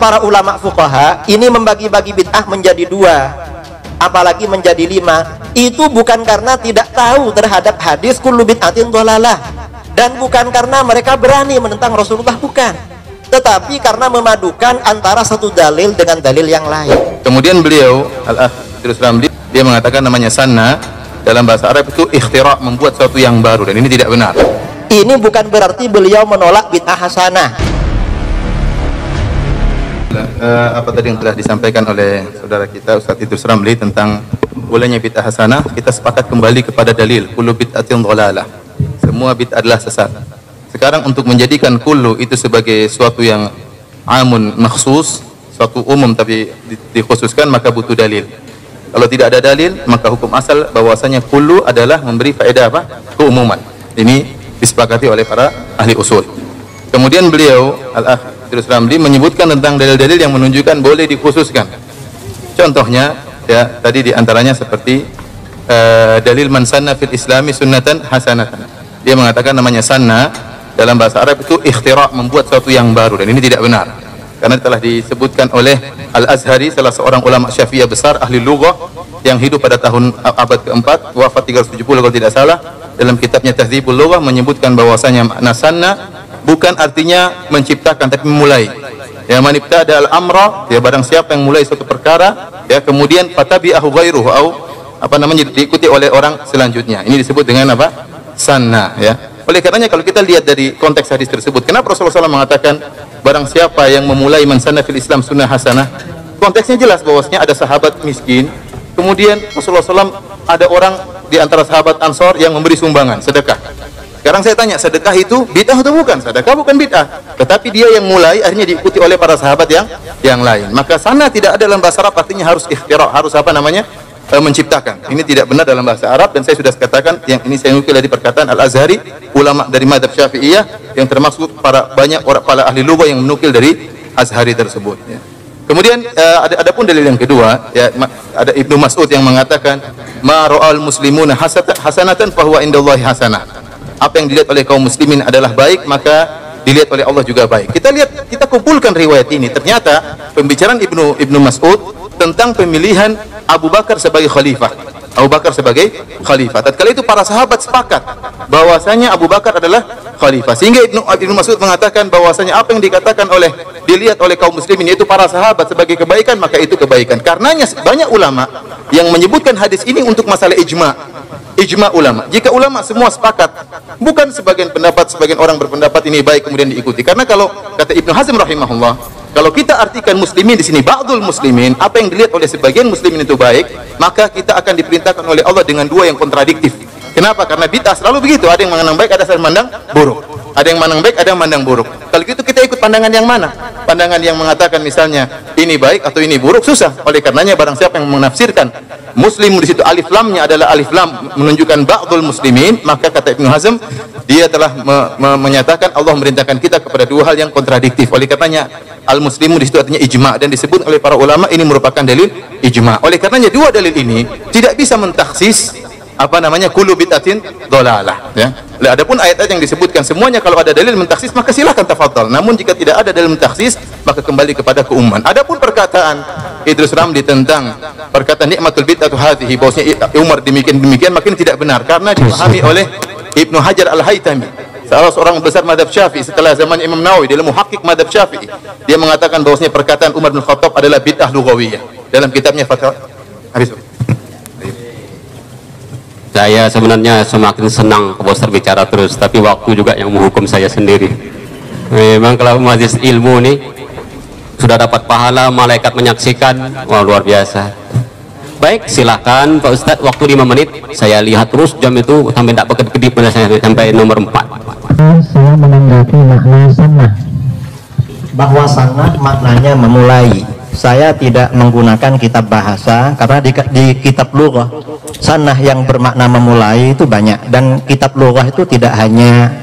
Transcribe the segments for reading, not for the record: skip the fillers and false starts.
para ulama fuqaha ini membagi-bagi bid'ah menjadi 2, apalagi menjadi 5. Itu bukan karena tidak tahu terhadap hadis kullu bid'atin dhalalah, dan bukan karena mereka berani menentang Rasulullah, bukan, tetapi karena memadukan antara satu dalil dengan dalil yang lain. Kemudian beliau Al-Akh Idrus Ramli, dia mengatakan namanya sanna dalam bahasa Arab itu ikhtira', membuat sesuatu yang baru, dan ini tidak benar. Ini bukan berarti beliau menolak bid'ah hasanah. Apa tadi yang telah disampaikan oleh saudara kita Ustaz Idrus Ramli tentang bolehnya bid'ah hasanah, kita sepakat kembali kepada dalil kullu bid'atin dhalalah, semua bid'ah adalah sesat. Sekarang untuk menjadikan kullu itu sebagai suatu yang amun makhsus, suatu umum tapi dikhususkan, maka butuh dalil. Kalau tidak ada dalil, maka hukum asal bahwasanya kullu adalah memberi faedah apa? Keumuman. Ini disepakati oleh para ahli usul. Kemudian beliau Al-Akh Idrus Ramli menyebutkan tentang dalil-dalil yang menunjukkan boleh dikhususkan. Contohnya ya tadi diantaranya seperti dalil man sanna fil islami sunnatan hasanatan. Dia mengatakan namanya sanna dalam bahasa Arab itu ikhtira', membuat sesuatu yang baru, dan ini tidak benar. Karena telah disebutkan oleh Al-Azhari, salah seorang ulama Syafi'iyah besar ahli lughah yang hidup pada tahun abad ke-4, wafat 370 kalau tidak salah, dalam kitabnya Tahdzibul Lughah menyebutkan bahwasanya makna sanna bukan artinya menciptakan tapi memulai. Ya, man ibtada al-amra, ya barang siapa yang mulai suatu perkara, ya kemudian fatabi'ahu ghairuhu au apa namanya diikuti oleh orang selanjutnya. Ini disebut dengan apa? Sanna, ya. Oleh karenanya kalau kita lihat dari konteks hadis tersebut, kenapa Rasulullah SAW mengatakan barang siapa yang memulai man sanna fil Islam sunnah hasanah? Konteksnya jelas bahwasanya ada sahabat miskin, kemudian Rasulullah SAW ada orang di antara sahabat Ansor yang memberi sumbangan, sedekah. Sekarang saya tanya, sedekah itu bid'ah atau bukan? Sedekah bukan bid'ah, tetapi dia yang mulai, akhirnya diikuti oleh para sahabat yang lain. Maka sana tidak ada dalam bahasa Arab artinya harus ikhtira', harus apa namanya? Menciptakan. Ini tidak benar dalam bahasa Arab, dan saya sudah katakan yang ini saya nukil dari perkataan Al-Azhari, ulama dari mazhab Syafi'iyah yang termasuk banyak orang para ahli lughah yang menukil dari Azhari tersebut, ya. Kemudian ada pun dalil yang kedua, ya, ada Ibnu Mas'ud yang mengatakan ma ra'al muslimuna hasanatan fa huwa indallahi hasanah. Apa yang dilihat oleh kaum muslimin adalah baik, maka dilihat oleh Allah juga baik. Kita kumpulkan riwayat ini. Ternyata pembicaraan Ibnu Mas'ud tentang pemilihan Abu Bakar sebagai khalifah. Abu Bakar sebagai khalifah. Tatkala itu para sahabat sepakat bahwasanya Abu Bakar adalah khalifah. Sehingga Ibnu Mas'ud mengatakan bahwasanya apa yang dikatakan dilihat oleh kaum muslimin yaitu para sahabat sebagai kebaikan, maka itu kebaikan. Karenanya banyak ulama yang menyebutkan hadis ini untuk masalah ijma ulama. Jika ulama semua sepakat, bukan sebagian orang berpendapat ini baik kemudian diikuti. Karena kalau kata Ibnu Hazm rahimahullah, kalau kita artikan muslimin di sini ba'dul muslimin, apa yang dilihat oleh sebagian muslimin itu baik, maka kita akan diperintahkan oleh Allah dengan dua yang kontradiktif. Kenapa? Karena bid'ah selalu begitu, ada yang memandang baik, ada yang memandang buruk. Ada yang memandang baik, ada yang memandang buruk. Kalau gitu kita ikut pandangan yang mana? Pandangan yang mengatakan misalnya ini baik atau ini buruk, susah. Oleh karenanya barang siapa yang menafsirkan muslim di situ alif lamnya adalah alif lam menunjukkan ba'dul muslimin, maka kata Ibnu Hazm dia telah menyatakan Allah memerintahkan kita kepada dua hal yang kontradiktif. Oleh karenanya al-muslimu di situ artinya ijma, dan disebut oleh para ulama ini merupakan dalil ijma. Oleh karenanya dua dalil ini tidak bisa mentaksis apa namanya kullu bid'atin dhalalah, ya. Adapun ayat-ayat yang disebutkan semuanya kalau ada dalil mentaksis maka silakan tafadhal. Namun jika tidak ada dalil mentaksis maka kembali kepada keumuman. Adapun perkataan Idrus Ramli tentang perkataan nikmatul bid'atu hadhihi bahwasanya Umar demikian maka ini tidak benar karena dipahami oleh Ibnu Hajar Al-Haytami, salah seorang besar mazhab Syafi'i setelah zaman Imam Nawawi, dia muhaqqiq mazhab Syafi'i. Dia mengatakan bahwasanya perkataan Umar bin Khattab adalah bid'ah lughawiyah dalam kitabnya Fatwa. Saya sebenarnya semakin senang bos berbicara terus, tapi waktu juga yang menghukum saya sendiri. Memang kalau majlis ilmu nih sudah dapat pahala, malaikat menyaksikan, wah luar biasa. Baik, silahkan Pak Ustadz, waktu 5 menit. Saya lihat terus jam itu sampai tidak berkedip-kedip sampai nomor 4. Saya menanggapi makna sanah, bahwa sanah maknanya memulai. Saya tidak menggunakan kitab bahasa karena di kitab lughah sanah yang bermakna memulai itu banyak, dan kitab lughah itu tidak hanya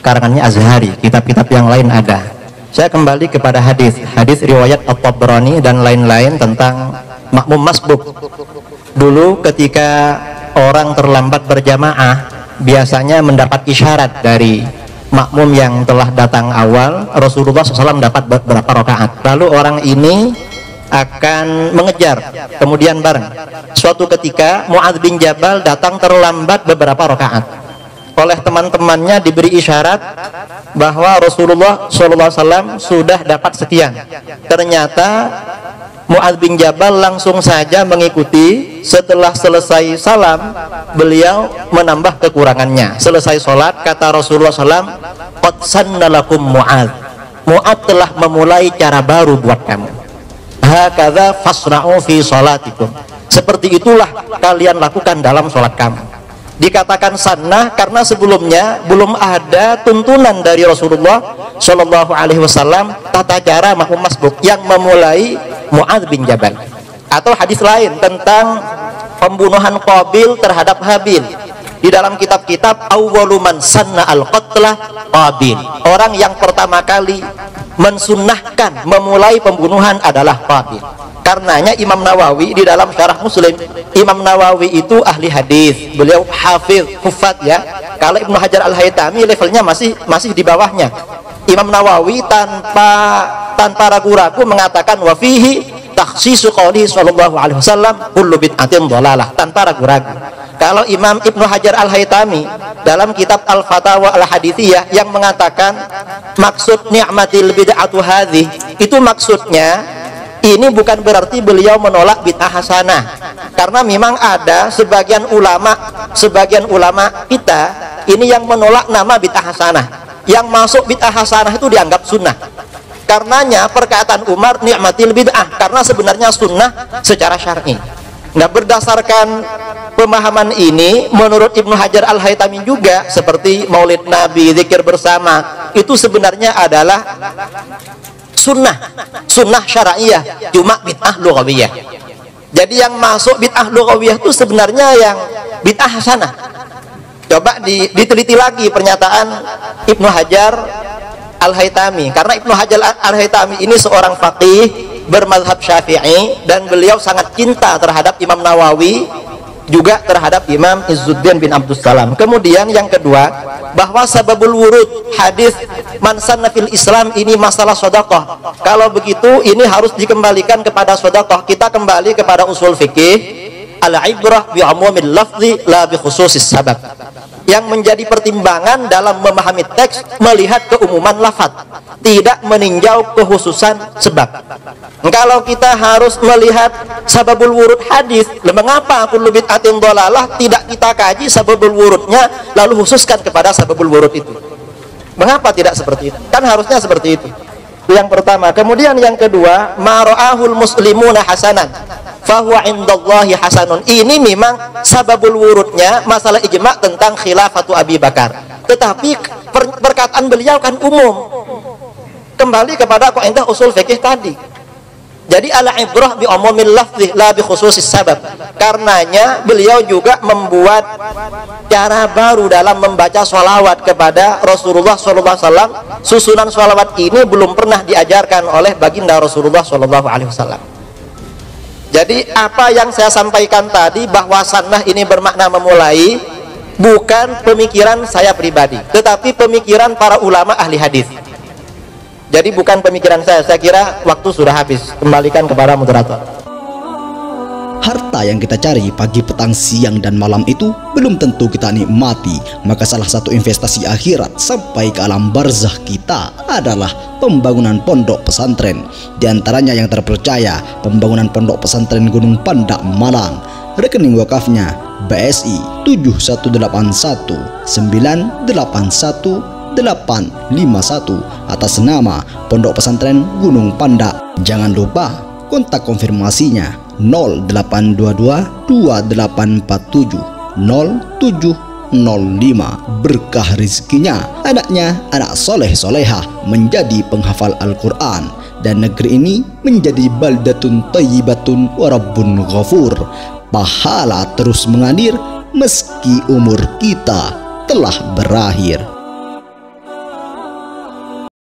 karangannya Azhari, kitab-kitab yang lain ada. Saya kembali kepada hadis riwayat At-Tabrani dan lain-lain tentang makmum masbuk. Dulu ketika orang terlambat berjamaah biasanya mendapat isyarat dari makmum yang telah datang awal, Rasulullah SAW dapat berapa rakaat. Lalu orang ini akan mengejar, kemudian bareng. Suatu ketika Mu'adz bin Jabal datang terlambat beberapa rakaat. Oleh teman-temannya diberi isyarat bahwa Rasulullah SAW sudah dapat sekian. Ternyata Mu'adz bin Jabal langsung saja mengikuti. Setelah selesai salam, beliau menambah kekurangannya. Selesai sholat, kata Rasulullah SAW, qad sanna lakum Mu'adz, Mu'adz telah memulai cara baru buat kamu. Hakadza fasra'u fi sholatikum, seperti itulah kalian lakukan dalam sholat kamu. Dikatakan sunnah karena sebelumnya belum ada tuntunan dari Rasulullah Shallallahu Alaihi Wasallam tata cara makmum masbuk yang memulai Mu'adz bin Jabal. Atau hadis lain tentang pembunuhan Qabil terhadap Habil, di dalam kitab-kitab awwalu man sanna al-qatla Qabil, orang yang pertama kali mensunnahkan memulai pembunuhan adalah Qabil. Karenanya Imam Nawawi di dalam Syarah Muslim, Imam Nawawi itu ahli hadis, beliau hafiz, hufat ya. Kalau Ibnu Hajar Al-Haytami levelnya masih di bawahnya. Imam Nawawi tanpa ragu-ragu mengatakan wa fihi takhsisu qouli sallallahu alaihi wasallam kullu bid'atin dhalalah, tanpa ragu-ragu. Kalau Imam Ibnu Hajar Al-Haytami dalam kitab Al-Fatawa Al-Hadithiyah yang mengatakan maksud ni'matil bid'atu hadhi, itu maksudnya ini bukan berarti beliau menolak bid'ah hasanah, karena memang ada sebagian ulama kita ini yang menolak nama bid'ah hasanah. Yang masuk bid'ah hasanah itu dianggap sunnah. Karenanya perkataan Umar ni'matil bid'ah, karena sebenarnya sunnah secara syar'i. Nah, berdasarkan pemahaman ini, menurut Ibnu Hajar Al-Haytami juga, seperti maulid Nabi, zikir bersama, itu sebenarnya adalah sunnah syara'iyah, cuma bid'ah lughawiyah. Jadi yang masuk bid'ah lughawiyah itu sebenarnya yang bid'ah hasanah. Coba diteliti lagi pernyataan Ibnu Hajar Al-Haytami, karena Ibnu Hajar Al-Haytami ini seorang faqih bermazhab Syafi'i, dan beliau sangat cinta terhadap Imam Nawawi, juga terhadap Imam Izzuddin bin Abdussalam. Kemudian yang kedua, bahwa sababul wurud hadis man sanna fil Islam ini masalah sedekah. Kalau begitu ini harus dikembalikan kepada sedekah. Kita kembali kepada usul fikih, al-ibrah bi umumil lafzi la bi khususis sabab. Yang menjadi pertimbangan dalam memahami teks melihat keumuman lafaz, tidak meninjau kekhususan sebab. Kalau kita harus melihat sababul wurud hadis, mengapa kullu bid'atin dhalalah tidak kita kaji sababul wurudnya lalu khususkan kepada sababul wurud itu? Mengapa tidak seperti itu? Kan harusnya seperti itu. Yang pertama. Kemudian yang kedua, ma ra'ahul muslimuna hasanan fahuwa indallahi hasanun. Ini memang sababul wurudnya masalah ijma' tentang khilafatu Abi Bakar, tetapi perkataan beliau kan umum, kembali kepada kaidah usul fikih tadi. Jadi ala ibrah bi umumil lafzi la bi khususis sabab. Karenanya beliau juga membuat cara baru dalam membaca sholawat kepada Rasulullah SAW. Susunan sholawat ini belum pernah diajarkan oleh baginda Rasulullah SAW. Jadi apa yang saya sampaikan tadi, bahwa sunnah ini bermakna memulai, bukan pemikiran saya pribadi, tetapi pemikiran para ulama ahli hadis. Jadi bukan pemikiran saya kira waktu sudah habis. Kembalikan kepada moderator. Harta yang kita cari pagi, petang, siang, dan malam itu belum tentu kita nikmati. Maka salah satu investasi akhirat sampai ke alam barzah kita adalah pembangunan pondok pesantren. Di antaranya yang terpercaya, pembangunan pondok pesantren Gunung Pandak Malang. Rekening wakafnya BSI 7181981 atas nama Pondok Pesantren Gunung Pandak. Jangan lupa kontak konfirmasinya 0822 2847 0705. Berkah rezekinya, anaknya anak soleh solehah menjadi penghafal Al-Quran, dan negeri ini menjadi baldatun thayyibatun wa rabbun ghafur. Pahala terus mengalir meski umur kita telah berakhir.